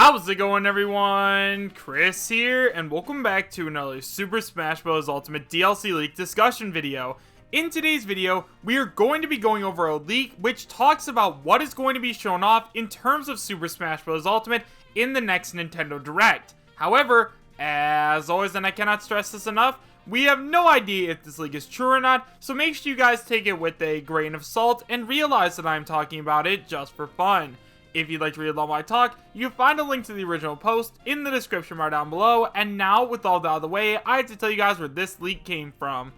How's it going, everyone? Chris here, and welcome back to another Super Smash Bros. Ultimate DLC leak discussion video. In today's video, we are going to be going over a leak which talks about what is going to be shown off in terms of Super Smash Bros. Ultimate in the next Nintendo Direct. However, as always, and I cannot stress this enough, we have no idea if this leak is true or not, so make sure you guys take it with a grain of salt and realize that I'm talking about it just for fun. If you'd like to read along my talk, you can find a link to the original post in the description bar down below, and now, with all that out of the way, I have to tell you guys where this leak came from.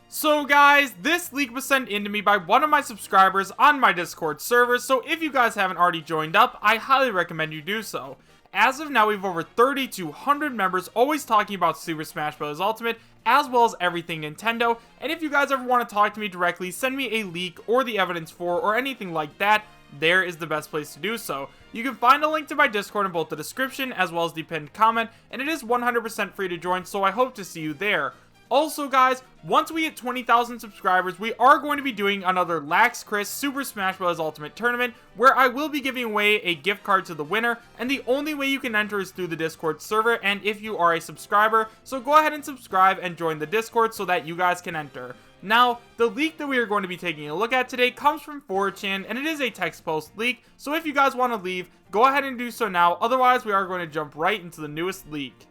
So guys, this leak was sent in to me by one of my subscribers on my Discord server, so if you guys haven't already joined up, I highly recommend you do so. As of now, we have over 3,200 members always talking about Super Smash Bros. Ultimate, as well as everything Nintendo, and if you guys ever want to talk to me directly, send me a leak or the evidence for, or anything like that, there is the best place to do so. You can find a link to my Discord in both the description as well as the pinned comment, and it is 100% free to join, so I hope to see you there. Also guys, once we hit 20,000 subscribers, we are going to be doing another Lax Chris Super Smash Bros. Ultimate Tournament, where I will be giving away a gift card to the winner, and the only way you can enter is through the Discord server, and if you are a subscriber, so go ahead and subscribe and join the Discord so that you guys can enter. Now, the leak that we are going to be taking a look at today comes from 4chan, and it is a text post leak, so if you guys want to leave, go ahead and do so now, otherwise we are going to jump right into the newest leak.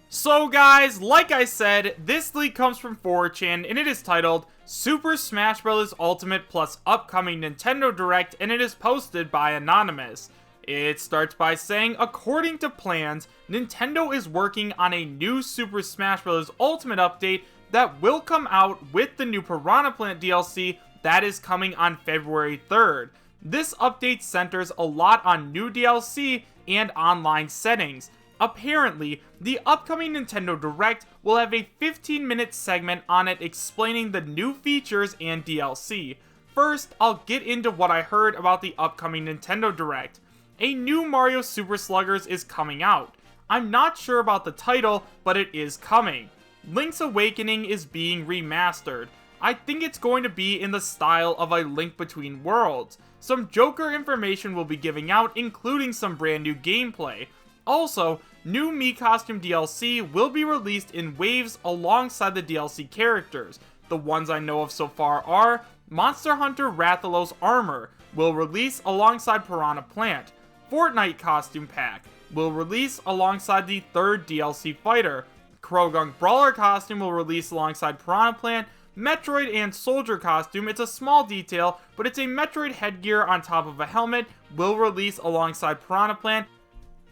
So guys, like I said, this leak comes from 4chan, and it is titled, Super Smash Bros. Ultimate plus upcoming Nintendo Direct, and it is posted by Anonymous. It starts by saying, according to plans, Nintendo is working on a new Super Smash Bros. Ultimate update that will come out with the new Piranha Plant DLC that is coming on February 3rd. This update centers a lot on new DLC and online settings. Apparently, the upcoming Nintendo Direct will have a 15-minute segment on it explaining the new features and DLC. First, I'll get into what I heard about the upcoming Nintendo Direct. A new Mario Super Sluggers is coming out. I'm not sure about the title, but it is coming. Link's Awakening is being remastered. I think it's going to be in the style of a Link Between Worlds. Some Joker information will be giving out, including some brand new gameplay. Also, new Mii costume DLC will be released in waves alongside the DLC characters. The ones I know of so far are Monster Hunter Rathalos Armor will release alongside Piranha Plant. Fortnite Costume Pack will release alongside the third DLC fighter. Krogunk Brawler costume will release alongside Piranha Plant. Metroid and Soldier costume, it's a small detail, but it's a Metroid headgear on top of a helmet, will release alongside Piranha Plant.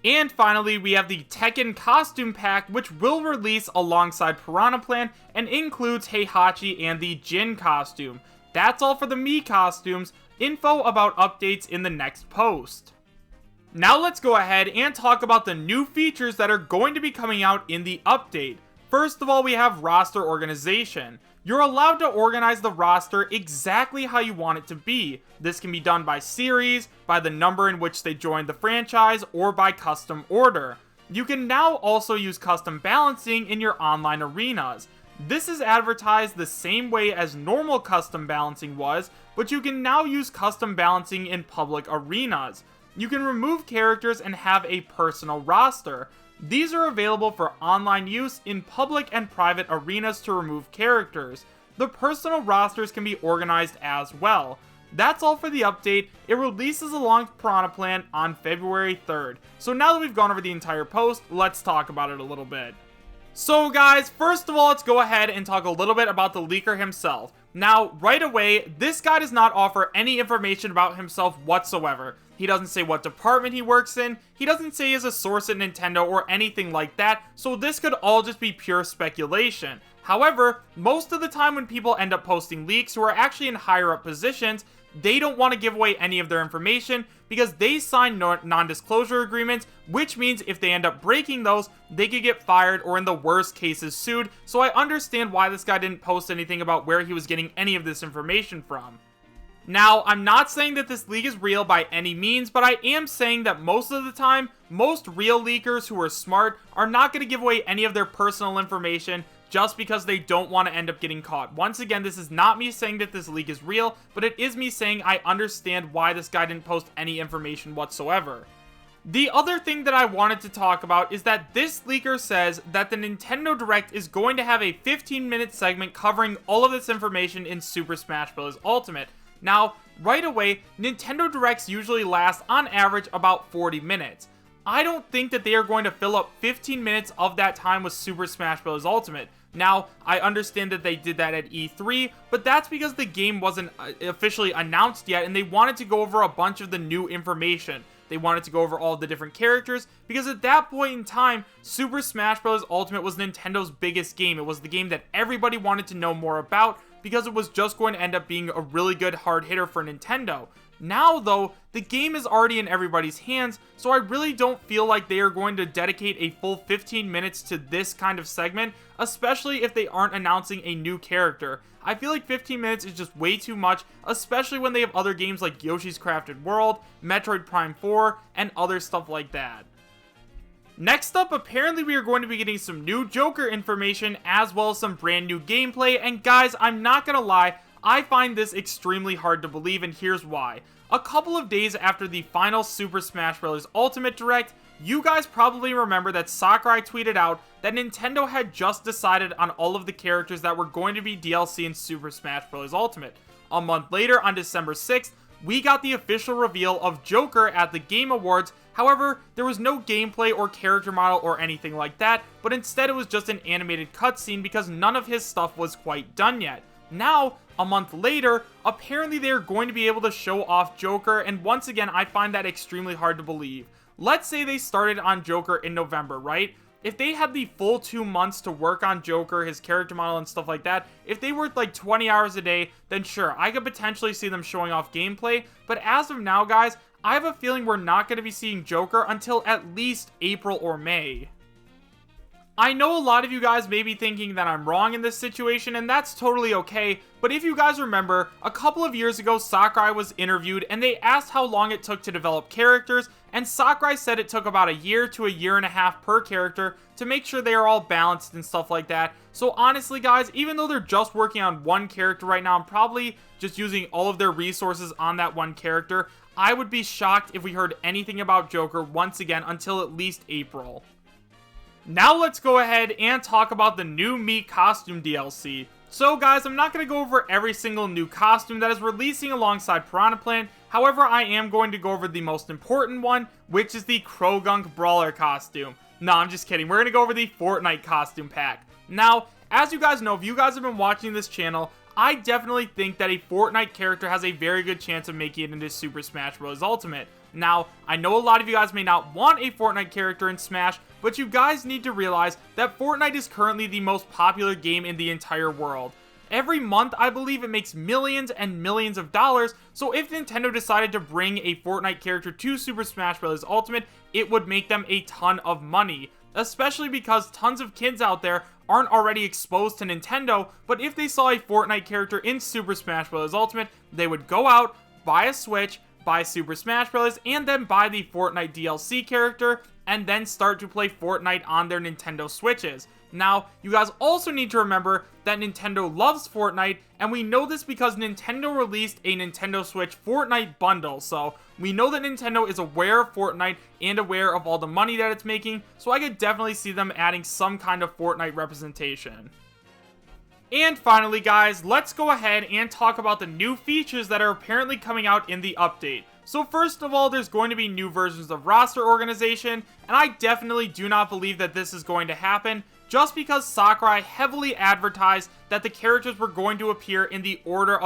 And finally, we have the Tekken costume pack, which will release alongside Piranha Plant and includes Heihachi and the Jin costume. That's all for the Mii costumes. Info about updates in the next post. Now let's go ahead and talk about the new features that are going to be coming out in the update. First of all, we have roster organization. You're allowed to organize the roster exactly how you want it to be. This can be done by series, by the number in which they joined the franchise, or by custom order. You can now also use custom balancing in your online arenas. This is advertised the same way as normal custom balancing was, but you can now use custom balancing in public arenas. You can remove characters and have a personal roster. These are available for online use in public and private arenas to remove characters. The personal rosters can be organized as well. That's all for the update. It releases along Piranha Plant on February 3rd. So now that we've gone over the entire post, let's talk about it a little bit. So guys, first of all, let's go ahead and talk a little bit about the leaker himself. Now, right away, this guy does not offer any information about himself whatsoever. He doesn't say what department he works in, he doesn't say he is a source at Nintendo or anything like that, so this could all just be pure speculation. However, most of the time when people end up posting leaks who are actually in higher up positions, they don't want to give away any of their information because they sign non-disclosure agreements, which means if they end up breaking those, they could get fired or in the worst cases sued, so I understand why this guy didn't post anything about where he was getting any of this information from. Now, I'm not saying that this leak is real by any means, but I am saying that most of the time, most real leakers who are smart are not going to give away any of their personal information just because they don't want to end up getting caught. Once again, this is not me saying that this leak is real, but it is me saying I understand why this guy didn't post any information whatsoever. The other thing that I wanted to talk about is that this leaker says that the Nintendo Direct is going to have a 15-minute segment covering all of this information in Super Smash Bros. Ultimate. Now, right away, Nintendo Directs usually last on average about 40 minutes. I don't think that they are going to fill up 15 minutes of that time with Super Smash Bros. Ultimate. Now, I understand that they did that at E3, but that's because the game wasn't officially announced yet and they wanted to go over a bunch of the new information. They wanted to go over all the different characters, because at that point in time, Super Smash Bros. Ultimate was Nintendo's biggest game. It was the game that everybody wanted to know more about, because it was just going to end up being a really good hard hitter for Nintendo. Now, though, the game is already in everybody's hands, so I really don't feel like they are going to dedicate a full 15 minutes to this kind of segment, especially if they aren't announcing a new character. I feel like 15 minutes is just way too much, especially when they have other games like Yoshi's Crafted World, Metroid Prime 4, and other stuff like that. Next up, apparently we are going to be getting some new Joker information, as well as some brand new gameplay, and guys, I'm not gonna lie, I find this extremely hard to believe, and here's why. A couple of days after the final Super Smash Bros. Ultimate Direct, you guys probably remember that Sakurai tweeted out that Nintendo had just decided on all of the characters that were going to be DLC in Super Smash Bros. Ultimate. A month later, on December 6th, we got the official reveal of Joker at the Game Awards. However, there was no gameplay or character model or anything like that, but instead it was just an animated cutscene because none of his stuff was quite done yet. Now, a month later, apparently they are going to be able to show off Joker, and once again, I find that extremely hard to believe. Let's say they started on Joker in November, right? If they had the full 2 months to work on Joker, his character model and stuff like that, if they worked like 20 hours a day, then sure, I could potentially see them showing off gameplay, but as of now, guys, I have a feeling we're not going to be seeing Joker until at least April or May. I know a lot of you guys may be thinking that I'm wrong in this situation, and that's totally okay, but if you guys remember, a couple of years ago Sakurai was interviewed and they asked how long it took to develop characters, and Sakurai said it took about a year to a year and a half per character to make sure they are all balanced and stuff like that. So honestly guys, even though they're just working on one character right now, I'm probably just using all of their resources on that one character, I would be shocked if we heard anything about Joker once again until at least April. Now let's go ahead and talk about the new MII costume DLC. So guys, I'm not going to go over every single new costume that is releasing alongside Piranha Plant. However, I am going to go over the most important one, which is the Krogunk Brawler costume. No, I'm just kidding. We're going to go over the Fortnite costume pack. Now, as you guys know, if you guys have been watching this channel, I definitely think that a Fortnite character has a very good chance of making it into Super Smash Bros. Ultimate. Now, I know a lot of you guys may not want a Fortnite character in Smash, but you guys need to realize that Fortnite is currently the most popular game in the entire world. Every month, I believe it makes millions and millions of dollars, so if Nintendo decided to bring a Fortnite character to Super Smash Bros. Ultimate, it would make them a ton of money. Especially because tons of kids out there aren't already exposed to Nintendo, but if they saw a Fortnite character in Super Smash Bros. Ultimate, they would go out, buy a Switch, buy Super Smash Bros., and then buy the Fortnite DLC character, and then start to play Fortnite on their Nintendo Switches. Now, you guys also need to remember that Nintendo loves Fortnite, and we know this because Nintendo released a Nintendo Switch Fortnite bundle, so we know that Nintendo is aware of Fortnite and aware of all the money that it's making, so I could definitely see them adding some kind of Fortnite representation. And finally guys, let's go ahead and talk about the new features that are apparently coming out in the update. So first of all, there's going to be new versions of roster organization, and I definitely do not believe that this is going to happen, just because Sakurai heavily advertised that the characters were going to appear in the order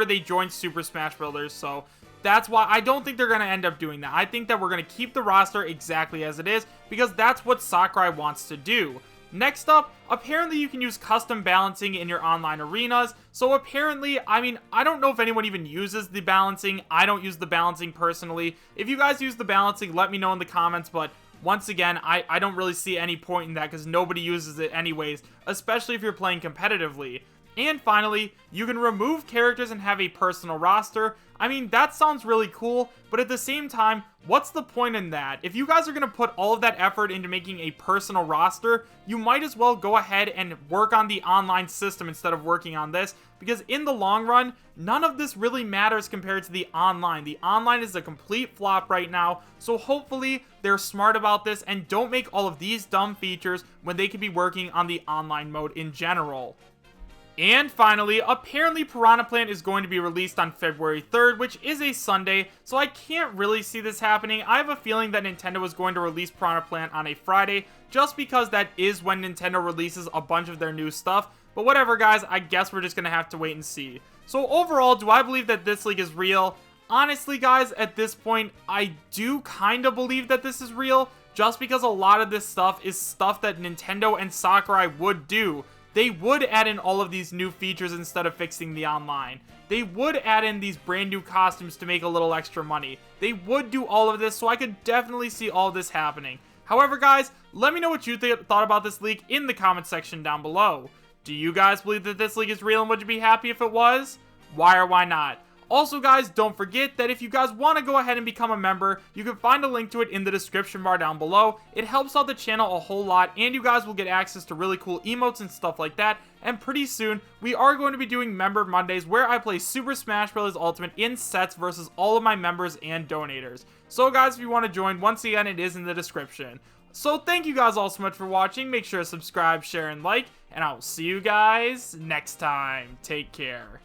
they joined Super Smash Bros. So that's why I don't think they're going to end up doing that. I think that we're going to keep the roster exactly as it is, because that's what Sakurai wants to do. Next up, apparently you can use custom balancing in your online arenas. So apparently, I mean, I don't know if anyone even uses the balancing. I don't use the balancing personally. If you guys use the balancing, let me know in the comments, but once again, I don't really see any point in that because nobody uses it anyways, especially if you're playing competitively. And finally, you can remove characters and have a personal roster. I mean, that sounds really cool, but at the same time, what's the point in that? If you guys are going to put all of that effort into making a personal roster, you might as well go ahead and work on the online system instead of working on this, because in the long run, none of this really matters compared to the online. The online is a complete flop right now, so hopefully they're smart about this and don't make all of these dumb features when they could be working on the online mode in general. And finally, apparently Piranha Plant is going to be released on February 3rd, which is a Sunday, so I can't really see this happening. I have a feeling that Nintendo is going to release Piranha Plant on a Friday, just because that is when Nintendo releases a bunch of their new stuff. But whatever, guys, I guess we're just going to have to wait and see. So overall, do I believe that this leak is real? Honestly, guys, at this point, I do kind of believe that this is real, just because a lot of this stuff is stuff that Nintendo and Sakurai would do. They would add in all of these new features instead of fixing the online. They would add in these brand new costumes to make a little extra money. They would do all of this, so I could definitely see all of this happening. However, guys, let me know what you thought about this leak in the comment section down below. Do you guys believe that this leak is real, and would you be happy if it was? Why or why not? Also, guys, don't forget that if you guys want to go ahead and become a member, you can find a link to it in the description bar down below. It helps out the channel a whole lot, and you guys will get access to really cool emotes and stuff like that. And pretty soon, we are going to be doing Member Mondays, where I play Super Smash Bros. Ultimate in sets versus all of my members and donators. So, guys, if you want to join, once again, it is in the description. So, thank you guys all so much for watching. Make sure to subscribe, share, and like, and I will see you guys next time. Take care.